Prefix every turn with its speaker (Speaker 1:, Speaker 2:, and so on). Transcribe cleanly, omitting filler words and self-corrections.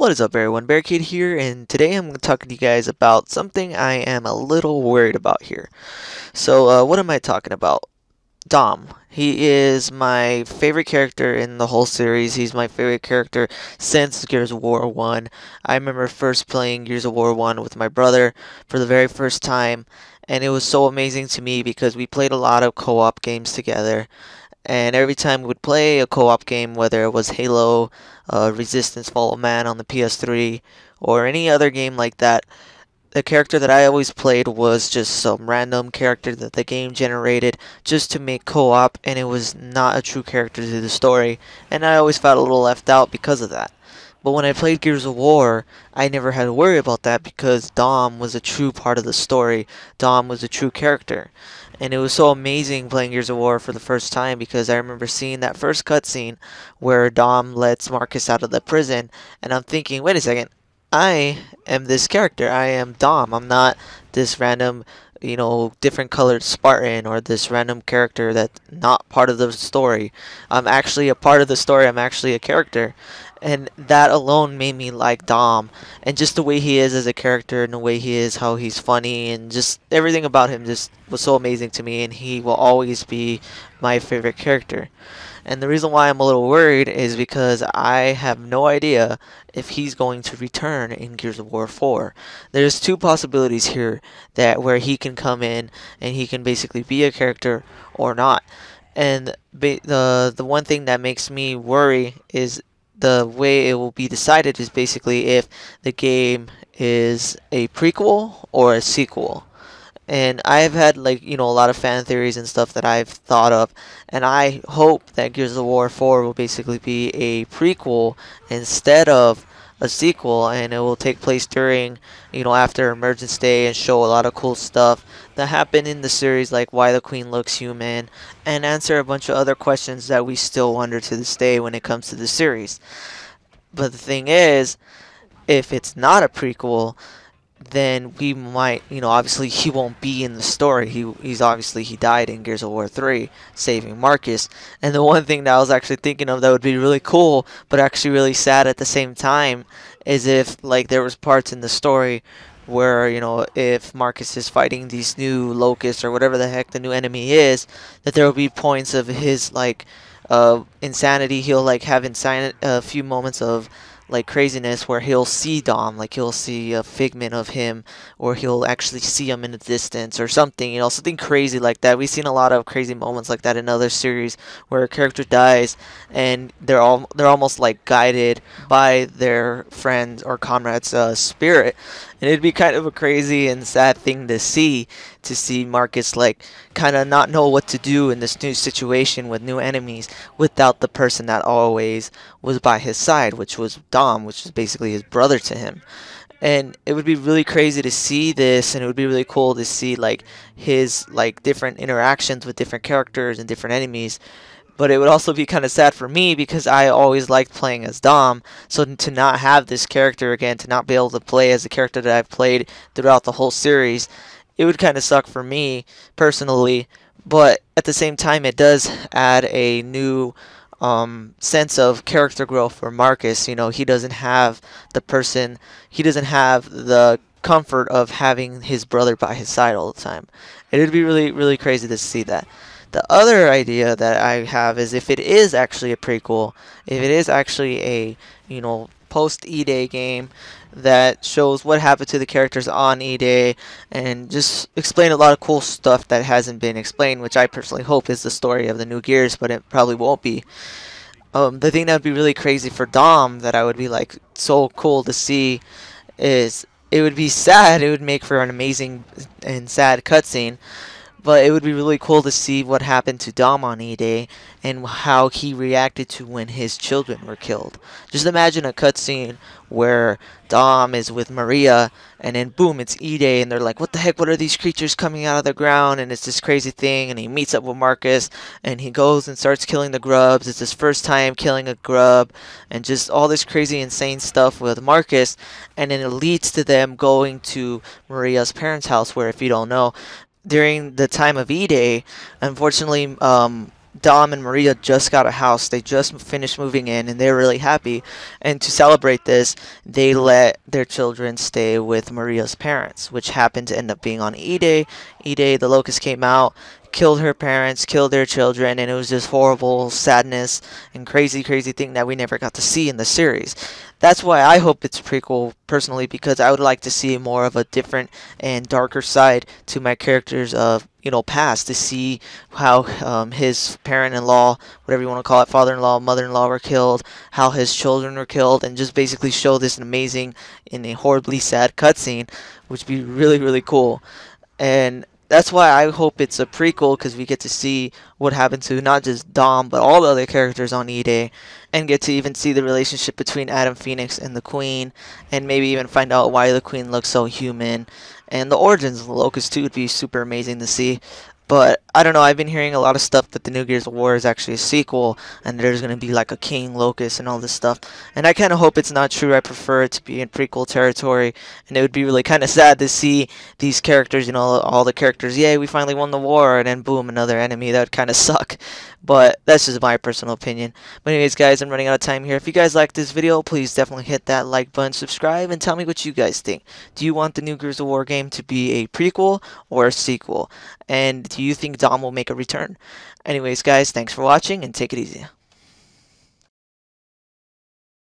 Speaker 1: What is up, everyone? Barricade here, and today I'm going to talk to you guys about something I am a little worried about here. What am I talking about? Dom. He is my favorite character in the whole series. He's my favorite character since Gears of War 1. I remember first playing Gears of War 1 with my brother for the very first time, and it was so amazing to me because we played a lot of co-op games together. And every time we would play a co-op game, whether it was Halo, Resistance, Fall of Man on the PS3, or any other game like that, the character that I always played was just some random character that the game generated just to make co-op, and it was not a true character to the story, and I always felt a little left out because of that. But when I played Gears of War, I never had to worry about that because Dom was a true part of the story. Dom was a true character. And it was so amazing playing Gears of War for the first time because I remember seeing that first cutscene where Dom lets Marcus out of the prison, and I'm thinking, wait a second, I am this character. I am Dom. I'm not this random, different colored Spartan or this random character that's not part of the story. I'm actually a part of the story. I'm actually a character. And that alone made me like Dom. And just the way he is as a character and the way he is, how he's funny, and just everything about him just was so amazing to me. And he will always be my favorite character. And the reason why I'm a little worried is because I have no idea if he's going to return in Gears of War 4. There's two possibilities here that where he can come in and he can basically be a character or not. And the one thing that makes me worry is the way it will be decided is basically if the game is a prequel or a sequel. And I've had a lot of fan theories and stuff that I've thought of, and I hope that Gears of War 4 will basically be a prequel instead of a sequel, and it will take place during, after Emergence Day, and show a lot of cool stuff that happened in the series, like why the Queen looks human, and answer a bunch of other questions that we still wonder to this day when it comes to the series. But the thing is, if it's not a prequel, then we might, obviously he won't be in the story. He's obviously he died in Gears of War 3, saving Marcus. And the one thing that I was actually thinking of that would be really cool, but actually really sad at the same time, is if there was parts in the story where, if Marcus is fighting these new locusts or whatever the heck the new enemy is, that there will be points of his insanity. He'll have a few moments of craziness where he'll see Dom, he'll see a figment of him, or he'll actually see him in the distance or something, something crazy like that. We've seen a lot of crazy moments like that in other series where a character dies and they're almost guided by their friend or comrade's spirit. And it'd be kind of a crazy and sad thing to see Marcus kind of not know what to do in this new situation with new enemies without the person that always was by his side, which was Dom, which is basically his brother to him. And it would be really crazy to see this, and it would be really cool to see his different interactions with different characters and different enemies. But it would also be kind of sad for me because I always liked playing as Dom. So to not have this character again, to not be able to play as the character that I've played throughout the whole series, it would kind of suck for me personally. But at the same time, it does add a new sense of character growth for Marcus. He doesn't have the comfort of having his brother by his side all the time. It would be really, really crazy to see that. The other idea that I have is if it is actually a prequel, if it is actually a, post E-Day game that shows what happened to the characters on E-Day and just explain a lot of cool stuff that hasn't been explained, which I personally hope is the story of the new Gears, but it probably won't be. The thing that would be really crazy for Dom that I would be so cool to see is it would be sad. It would make for an amazing and sad cutscene. But it would be really cool to see what happened to Dom on E-Day and how he reacted to when his children were killed. Just imagine a cutscene where Dom is with Maria and then boom, it's E-Day and they're like, what the heck, what are these creatures coming out of the ground? And it's this crazy thing, and he meets up with Marcus and he goes and starts killing the grubs. It's his first time killing a grub and just all this crazy insane stuff with Marcus, and then it leads to them going to Maria's parents' house, where if you don't know, during the time of E-Day, unfortunately, Dom and Maria just got a house. They just finished moving in and they're really happy. And to celebrate this, they let their children stay with Maria's parents, which happened to end up being on E-Day. E-Day, the locust came out, killed her parents, killed their children, and it was this horrible sadness and crazy, crazy thing that we never got to see in the series. That's why I hope it's a prequel, personally, because I would like to see more of a different and darker side to my characters of, past, to see how his parent-in-law, whatever you want to call it, father-in-law, mother-in-law were killed, how his children were killed, and just basically show this amazing and a horribly sad cutscene, which would be really, really cool. And that's why I hope it's a prequel, because we get to see what happened to not just Dom but all the other characters on E-Day, and get to even see the relationship between Adam Phoenix and the Queen, and maybe even find out why the Queen looks so human, and the origins of the Locust too would be super amazing to see. But I don't know, I've been hearing a lot of stuff that the new Gears of War is actually a sequel and there's going to be like a King Locust and all this stuff. And I kind of hope it's not true. I prefer it to be in prequel territory. And it would be really kind of sad to see these characters, all the characters, yay, we finally won the war, and then boom, another enemy. That would kind of suck. But that's just my personal opinion. But anyways, guys, I'm running out of time here. If you guys like this video, please definitely hit that like button, subscribe, and tell me what you guys think. Do you want the new Gears of War game to be a prequel or a sequel? And do you think Dom will make a return? Anyways, guys, thanks for watching, and take it easy.